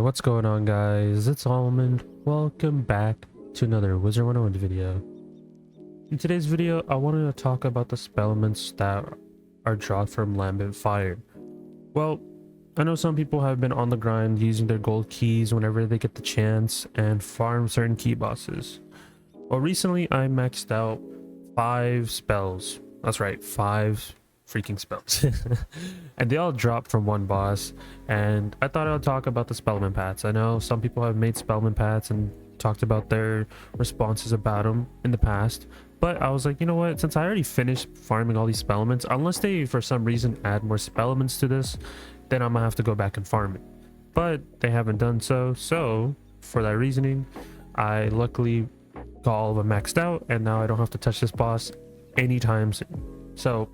What's going on, guys? It's Almond. Welcome back to another Wizard101 video. In today's video, I wanted to talk about the spellments that are dropped from Lambent Fire. Well, I know some people have been on the grind using their gold keys whenever they get the chance and farm certain key bosses. Well, recently I maxed out 5 spells. That's right, 5 freaking spells. And they all dropped from one boss, and I thought I would talk about the spellman paths. I know some people have made spellman paths and talked about their responses about them in the past, but I was like, you know what, since I already finished farming all these spellments, unless they for some reason add more spellments to this, then I'm gonna have to go back and farm it. But they haven't done so for that reasoning, I luckily got all of them maxed out, and now I don't have to touch this boss anytime soon. So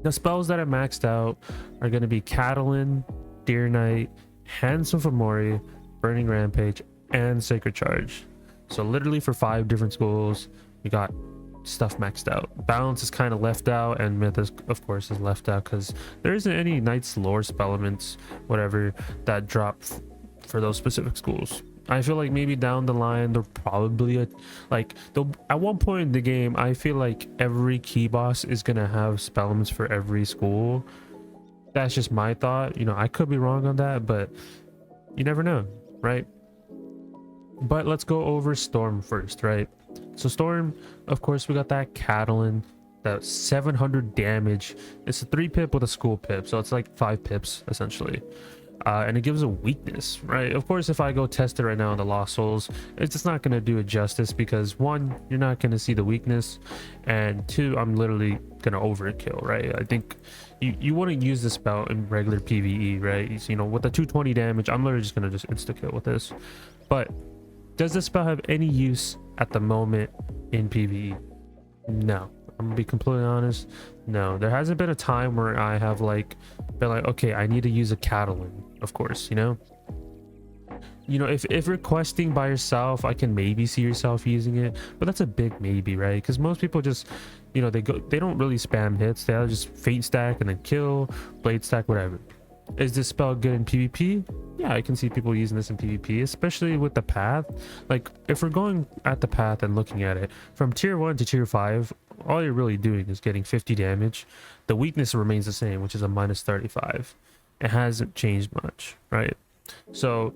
the spells that I maxed out are going to be Catalan, Deer Knight, Handsome Fomori, Burning Rampage, and Sacred Charge. So literally for 5 different schools, we got stuff maxed out. Balance is kind of left out, and Myth of course is left out because there isn't any Knight's Lore spell elements, whatever, that drop for those specific schools. I feel like maybe down the line they'll probably at one point in the game, I feel like every key boss is gonna have spell elements for every school. That's just my thought. You know, I could be wrong on that, but you never know, right? But let's go over Storm first, right? So Storm, of course, we got that Catalan, that 700 damage. It's a 3 pip with a school pip, so it's like 5 pips essentially. And it gives a weakness, right? Of course, if I go test it right now on the Lost Souls, it's just not going to do it justice because 1, you're not going to see the weakness, and 2, I'm literally going to overkill, right? I think you wouldn't use this spell in regular PvE, right? You know, with the 220 damage, I'm literally just going to just insta-kill with this. But does this spell have any use at the moment in PvE? No. I'm gonna be completely honest, no. There hasn't been a time where I have been like, okay, I need to use a Catalan, of course, you know, if requesting by yourself, I can maybe see yourself using it, but that's a big maybe, right? Because most people just, you know, they don't really spam hits. They'll just fate stack and then kill, blade stack, whatever. Is this spell good in PvP? Yeah, I can see people using this in PvP, especially with the path. Like, if we're going at the path and looking at it from tier 1 to tier 5, all you're really doing is getting 50 damage. The weakness remains the same, which is a minus 35. It hasn't changed much, right? So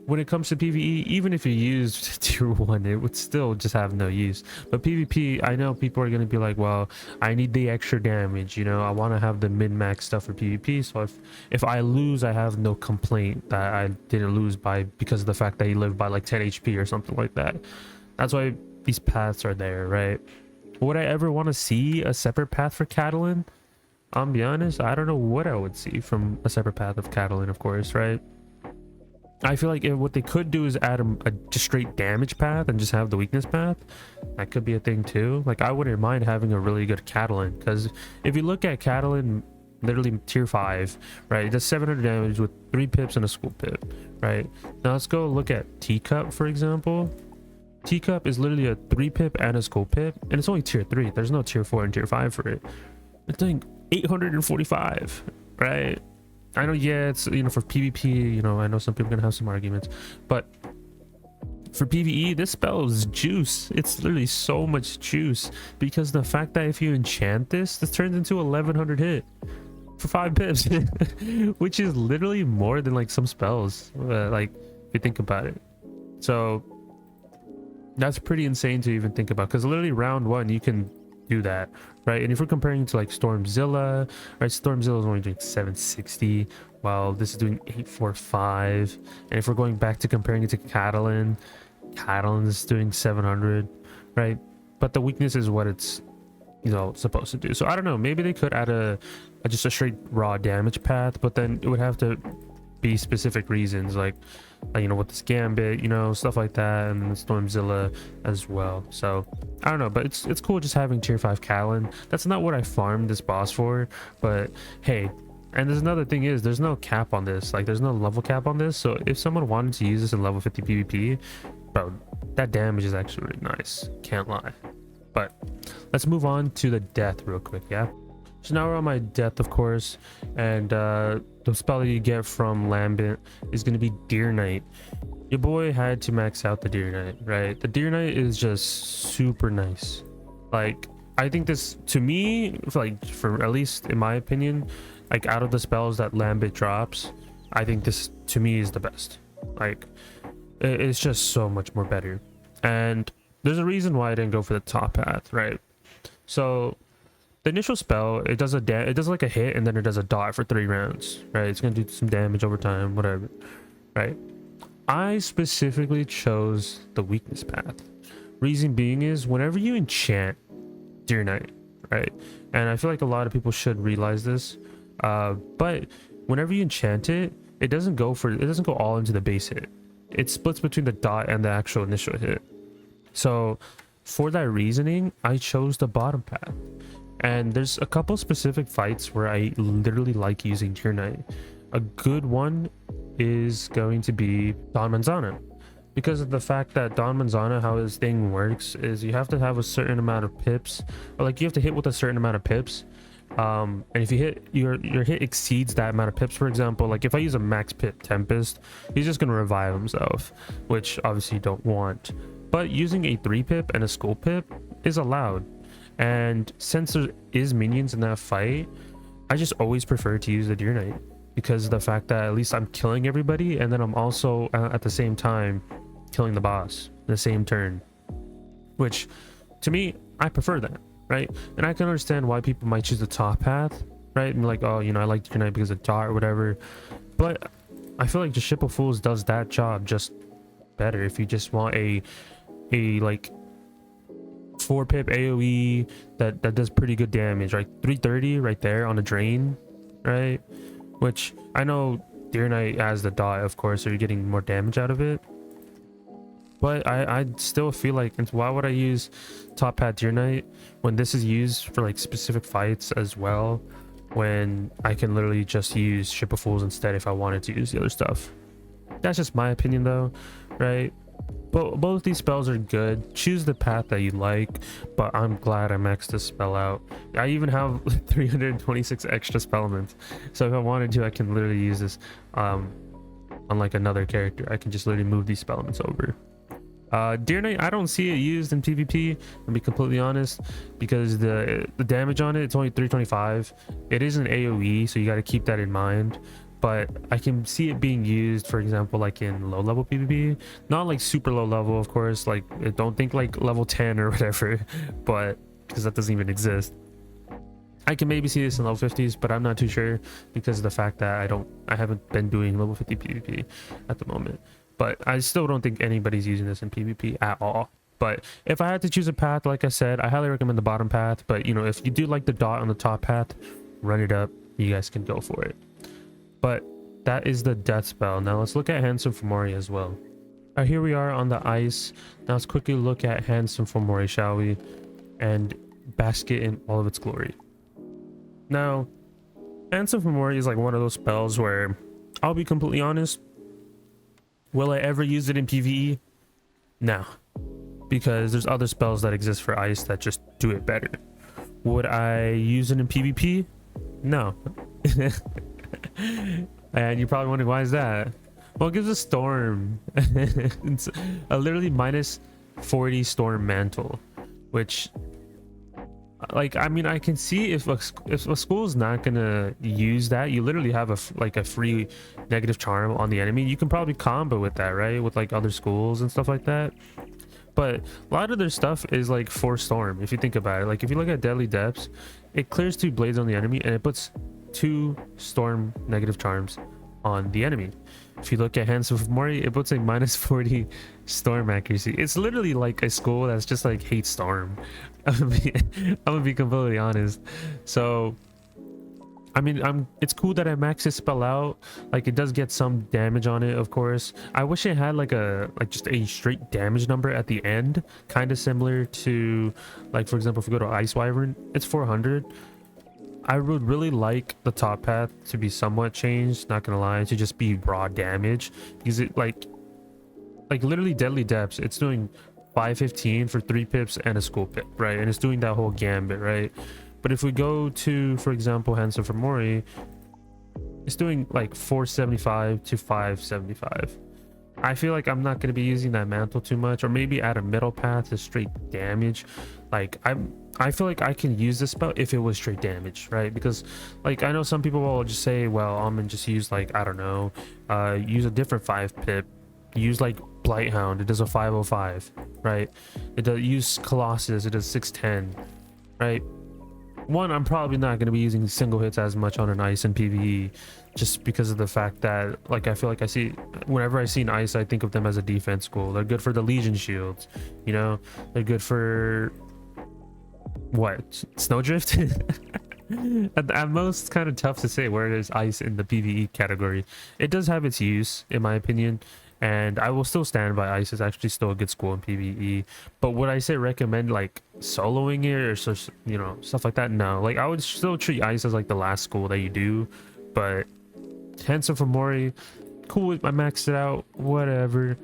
when it comes to PvE, even if you used tier 1, it would still just have no use. But PvP, I know people are going to be like, well, I need the extra damage, you know, I want to have the min-max stuff for PvP, so if I lose, I have no complaint that I didn't lose because of the fact that you live by like 10 HP or something like that. That's why these paths are there, right? Would I ever want to see a separate path for Catalan? I'll be honest, I don't know what I would see from a separate path of Catalan, of course, right? I feel like what they could do is add a just straight damage path and just have the weakness path. That could be a thing too. Like, I wouldn't mind having a really good Catalan, because if you look at Catalan, literally tier 5, right, it does 700 damage with 3 pips and a school pip, right? Now let's go look at Teacup, for example. Teacup is literally a 3 pip and a school pip, and it's only tier 3. There's no tier 4 and tier 5 for it. It's doing 845, right? I know, yeah, it's, you know, for PvP, you know, I know some people are gonna have some arguments, but for PvE, this spell is juice. It's literally so much juice, because the fact that if you enchant this turns into 1100 hit for 5 pips, which is literally more than like some spells, like if you think about it. So that's pretty insane to even think about, because literally round 1 you can do that, right? And if we're comparing to like Stormzilla, right, Stormzilla is only doing 760 while this is doing 845. And if we're going back to comparing it to Catalan is doing 700, right? But the weakness is what it's, you know, supposed to do. So I don't know, maybe they could add just a straight raw damage path, but then it would have to be specific reasons, like you know, with this Gambit, you know, stuff like that, and Stormzilla as well. So I don't know, but it's cool just having tier 5 Catalan. That's not what I farmed this boss for, but hey. And there's another thing is, there's no cap on this, like there's no level cap on this, so if someone wanted to use this in level 50 PvP, bro, that damage is actually really nice, can't lie. But let's move on to the death real quick, yeah? So now we're on my death, of course, and the spell that you get from Lambent is going to be Deer Knight. Your boy had to max out the Deer Knight, right? The Deer Knight is just super nice. Like, I think this, to me, like, for at least in my opinion, like, out of the spells that Lambent drops, I think this, to me, is the best. Like, it's just so much more better. And there's a reason why I didn't go for the top path, right? So the initial spell, it does like a hit, and then it does a dot for 3 rounds, right? It's gonna do some damage over time, whatever, right? I specifically chose the weakness path. Reason being is whenever you enchant Deer Knight, right? And I feel like a lot of people should realize this, but whenever you enchant it, it doesn't go all into the base hit. It splits between the dot and the actual initial hit. So for that reasoning, I chose the bottom path. And there's a couple specific fights where I literally like using Deer Knight. A good one is going to be Don Manzana, because of the fact that Don Manzana, how his thing works is you have to have a certain amount of pips, or like you have to hit with a certain amount of pips. And if you hit your hit exceeds that amount of pips, for example, like if I use a max pip Tempest, he's just gonna revive himself, which obviously you don't want. But using a 3 pip and a school pip is allowed. And since there is minions in that fight, I just always prefer to use the Deer Knight, because of the fact that at least I'm killing everybody, and then I'm also at the same time killing the boss in the same turn, which to me, I prefer that, right? And I can understand why people might choose the top path, right? And like, oh, you know, I like Deer Knight because of dot or whatever, but I feel like just Ship of Fools does that job just better. If you just want a like 4 pip AoE that does pretty good damage, right? 330 right there on a drain, right? Which I know Deer Knight has the dot, of course, so you're getting more damage out of it. But I still feel like, why would I use top path Deer Knight when this is used for like specific fights as well, when I can literally just use Ship of Fools instead if I wanted to use the other stuff. That's just my opinion though, right? But both these spells are good. Choose the path that you like, but I'm glad I maxed this spell out. I even have 326 extra spell elements, so if I wanted to, I can literally use this on like another character. I can just literally move these spell elements over. Deer Knight, I don't see it used in PvP, to be completely honest, because the damage on it, it's only 325. It is an AoE, so you got to keep that in mind. But I can see it being used, for example, like in low level PvP, not like super low level, of course, like don't think like level 10 or whatever, but because that doesn't even exist. I can maybe see this in level 50s, but I'm not too sure because of the fact that I haven't been doing level 50 PvP at the moment. But I still don't think anybody's using this in PvP at all. But if I had to choose a path, like I said, I highly recommend the bottom path. But you know, if you do like the dot on the top path, run it up. You guys can go for it. But that is the death spell. Now let's look at Handsome Fomori as well. Alright, here we are on the ice. Now let's quickly look at Handsome Fomori, shall we? And bask it in all of its glory. Now, Handsome Fomori is like one of those spells where, I'll be completely honest, will I ever use it in PvE? No. Because there's other spells that exist for ice that just do it better. Would I use it in PvP? No. And you're probably wondering, why is that? Well, it gives a storm. It's a literally minus 40 storm mantle, which, like, I mean, I can see if a school is not gonna use that, you literally have a free negative charm on the enemy. You can probably combo with that, right? With like other schools and stuff like that. But a lot of their stuff is like for storm, if you think about it. Like if you look at Deadly Depths, it clears 2 blades on the enemy and it puts 2 storm negative charms on the enemy. If you look at Handsome Fomori, it puts a minus 40 storm accuracy. It's literally like a school that's just like hates storm. I'm gonna be completely honest. So I mean, it's cool that I maxed this spell out. Like it does get some damage on it, of course. I wish it had like just a straight damage number at the end, kind of similar to, like, for example, if we go to Ice Wyvern, it's 400. I would really like the top path to be somewhat changed, not gonna lie, to just be raw damage, because it like literally Deadly Depths, it's doing 515 for 3 pips and a school pip, right? And it's doing that whole gambit, right? But if we go to, for example, Handsome for Mori, it's doing like 475 to 575. I feel like I'm not going to be using that mantle too much, or maybe add a middle path to straight damage. Like I feel like I can use this spell if it was straight damage, right? Because like I know some people will just say, well, I'm gonna just use like, I don't know, use a different 5 pip, use like Blighthound, it does a 505, right? It does use Colossus, it does 610, right? One, I'm probably not going to be using single hits as much on an ice in PvE, just because of the fact that, like, I feel like whenever I see an ice, I think of them as a defense school. They're good for the Legion shields, you know, they're good for what, Snowdrift. At most, kind of tough to say where there's ice in the PvE category. It does have its use, in my opinion, and I will still stand by ice is actually still a good school in PvE. But would I say recommend like soloing it or so, you know, stuff like that? No, like I would still treat ice as like the last school that you do. But Handsome for Mori, cool, I maxed it out, whatever.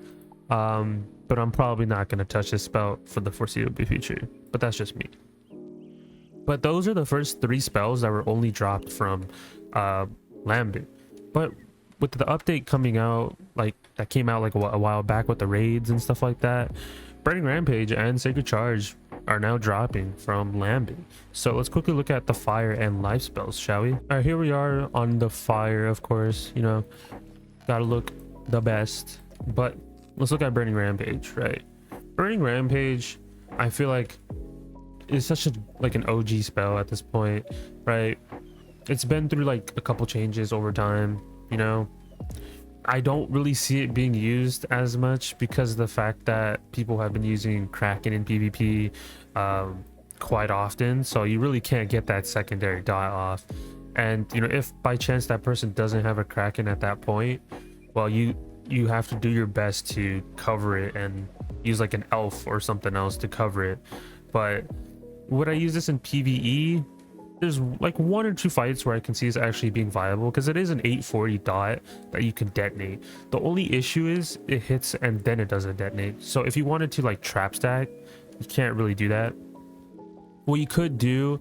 But I'm probably not going to touch this spell for the foreseeable future, but that's just me. But those are the first 3 spells that were only dropped from Lambent. But with the update coming out, like that came out like a while back with the raids and stuff like that, Burning Rampage and Sacred Charge are now dropping from Lambent. So let's quickly look at the fire and life spells, shall we? All right, here we are on the fire, of course, you know, gotta look the best. But let's look at Burning Rampage, right? Burning Rampage, I feel like is such a like an OG spell at this point, right? It's been through like a couple changes over time, you know. I don't really see it being used as much because of the fact that people have been using Kraken in PvP quite often, so you really can't get that secondary dot off. And you know, if by chance that person doesn't have a Kraken at that point, well, you have to do your best to cover it and use like an elf or something else to cover it. But would I use this in PvE? There's like 1 or 2 fights where I can see it's actually being viable, because it is an 840 dot that you can detonate. The only issue is it hits and then it doesn't detonate. So if you wanted to like trap stack, you can't really do that. What you could do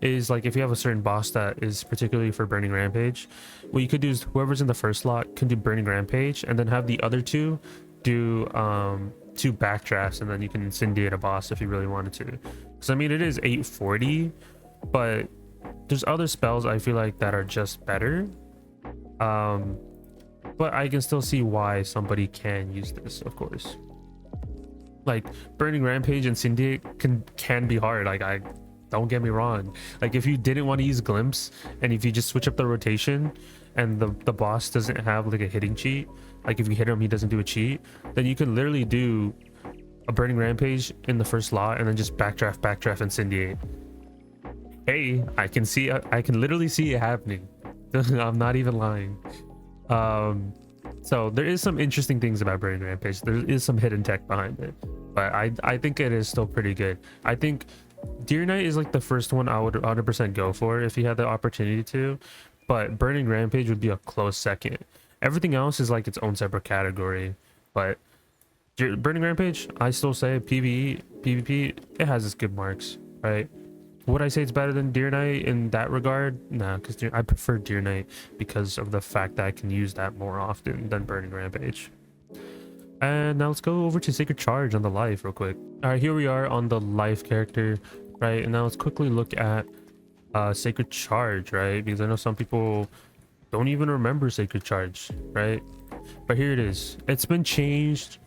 is, like, if you have a certain boss that is particularly for Burning Rampage, what you could do is whoever's in the first slot can do Burning Rampage, and then have the other 2 do 2 backdrafts, and then you can incendiate a boss if you really wanted to. Because I mean, it is 840, but there's other spells I feel like that are just better. But I can still see why somebody can use this, of course. Like Burning Rampage and Incendiate can be hard. Like, I don't get me wrong. Like, if you didn't want to use Glimpse, and if you just switch up the rotation and the boss doesn't have like a hitting cheat, like if you hit him he doesn't do a cheat, then you can literally do a Burning Rampage in the first slot and then just backdraft, Incendiate. Hey, I can literally see it happening. I'm not even lying. So there is some interesting things about Burning Rampage. There is some hidden tech behind it, but I think it is still pretty good. I think Deer Knight is like the first one I would 100% go for if you had the opportunity to, but Burning Rampage would be a close second. Everything else is like its own separate category, but Burning Rampage, I still say PvE, PvP, it has its good marks, right? Would I say it's better than Deer Knight in that regard? Nah, because I prefer Deer Knight because of the fact that I can use that more often than Burning Rampage. And now let's go over to Sacred Charge on the life real quick. All right, here we are on the life character, right? And now let's quickly look at Sacred Charge, right? Because I know some people don't even remember Sacred Charge, right? But here it is. It's been changed,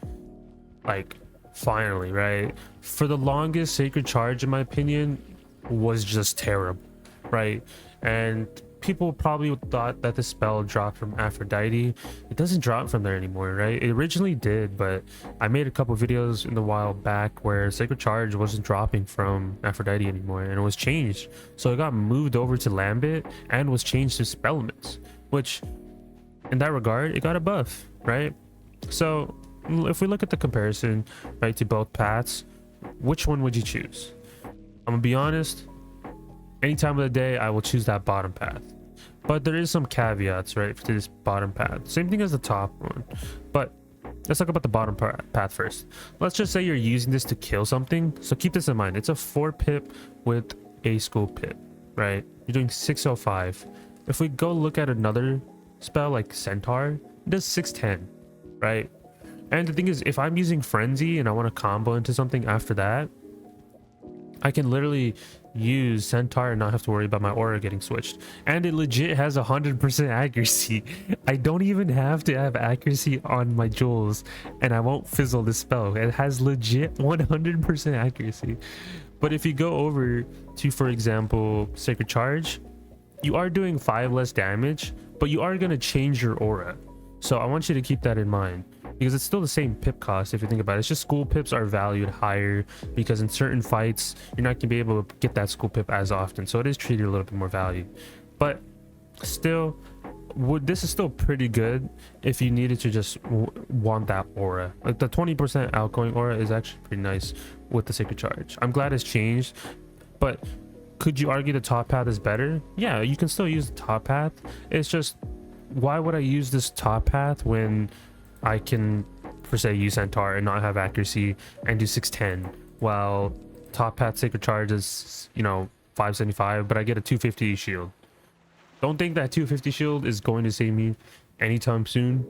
like, finally, right? For the longest, Sacred Charge, in my opinion, was just terrible, right? And people probably thought that the spell dropped from Aphrodite. It doesn't drop from there anymore, right? It originally did, but I made a couple videos in the while back where Sacred Charge wasn't dropping from Aphrodite anymore, and it was changed. So it got moved over to Lambent and was changed to Spellments, which in that regard, it got a buff, right? So if we look at the comparison, right, to both paths, which one would you choose? I'm gonna be honest, any time of the day I will choose that bottom path, but there is some caveats, right, to this bottom path. Same thing as the top one, but let's talk about the bottom path first. Let's just say you're using this to kill something, so keep this in mind. It's a 4 pip with a school pip, right? You're doing 605. If we go look at another spell like Centaur, it does 610, right? And the thing is, if I'm using Frenzy and I want to combo into something after that, I can literally use Centaur and not have to worry about my aura getting switched. And it legit has 100% accuracy. I don't even have to have accuracy on my jewels and I won't fizzle this spell. It has legit 100% accuracy. But if you go over to, for example, Sacred Charge, you are doing 5 less damage, but you are going to change your aura. So I want you to keep that in mind, because it's still the same pip cost if you think about it. It's just school pips are valued higher because in certain fights you're not going to be able to get that school pip as often, so it is treated a little bit more value. But still, this is still pretty good if you needed to just want that aura. Like the 20% outgoing aura is actually pretty nice with the Sacred Charge. I'm glad it's changed, but could you argue the top path is better? Yeah, you can still use the top path. It's just, why would I use this top path when I can, per se, use Centaur and not have accuracy and do 610, while top path Sacred Charge is, you know, 575, but I get a 250 shield. Don't think that 250 shield is going to save me anytime soon.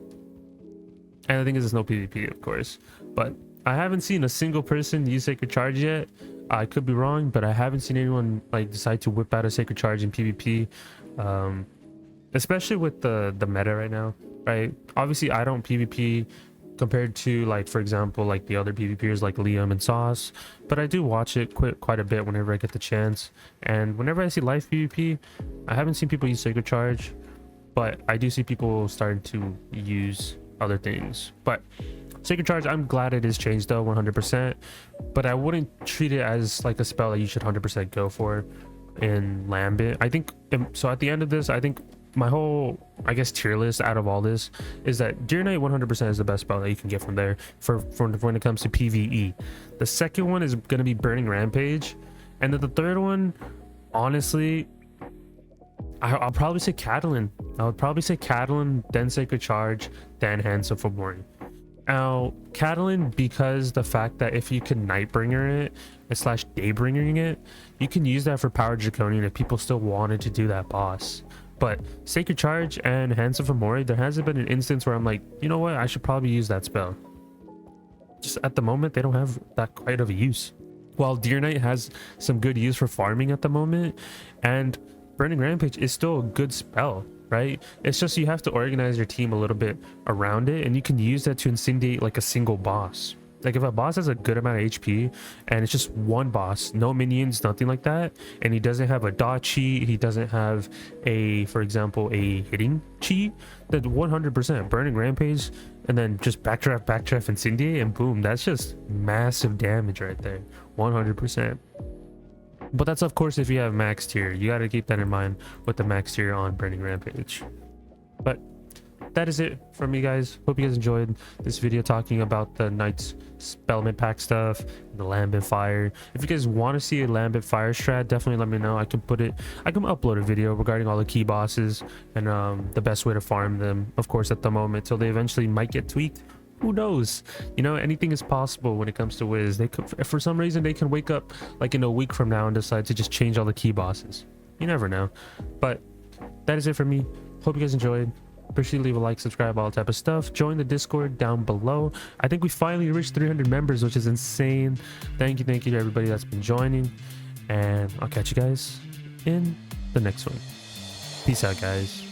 And the thing is, it's no PvP, of course, but I haven't seen a single person use Sacred Charge yet. I could be wrong, but I haven't seen anyone like decide to whip out a Sacred Charge in PvP, especially with the meta right now, right? Obviously I don't PvP compared to, like, for example, like the other PvPers like Liam and Sauce, but I do watch it quite a bit whenever I get the chance. And whenever I see live PvP, I haven't seen people use Sacred Charge, but I do see people starting to use other things. But Sacred Charge, I'm glad it is changed though, 100%, but I wouldn't treat it as like a spell that you should 100% go for in Lambent. I think so. At the end of this, I think my whole, I guess, tier list out of all this is that Deer Knight 100% is the best spell that you can get from there for when it comes to PvE. The second one is going to be Burning Rampage, and then the third one, honestly, I'll probably say Catalan. I would probably say Catalan, then Sacred Charge, then Handsome for Mori. Now, Catalan, because the fact that if you can Nightbringer it / Daybringering it, you can use that for Power Draconian if people still wanted to do that boss. But Sacred Charge and Handsome for Mori, there hasn't been an instance where I'm like, you know what, I should probably use that spell. Just at the moment, they don't have that quite of a use. While Deer Knight has some good use for farming at the moment, and Burning Rampage is still a good spell, right? It's just you have to organize your team a little bit around it, and you can use that to incendiate like a single boss. Like if a boss has a good amount of HP and it's just one boss, no minions, nothing like that, and he doesn't have a dot cheat, he doesn't have a, for example, a hitting cheat, then 100% Burning Rampage and then just backdraft, incendiate, and boom, that's just massive damage right there, 100%. But that's of course if you have max tier. You got to keep that in mind with the max tier on Burning Rampage. But that is it from me, guys. Hope you guys enjoyed this video talking about the Knight's Spellman pack stuff and the Lambent Fire. If you guys want to see a Lambent Fire strat, definitely let me know. I can upload a video regarding all the key bosses and the best way to farm them, of course, at the moment, till they eventually might get tweaked. Who knows? You know, anything is possible when it comes to Wiz. They could, for some reason, they can wake up like in a week from now and decide to just change all the key bosses. You never know. But that is it for me. Hope you guys enjoyed. Appreciate, leave a like, subscribe, all that type of stuff. Join the Discord down below. I think we finally reached 300 members, which is insane. Thank you to everybody that's been joining, and I'll catch you guys in the next one. Peace out, guys.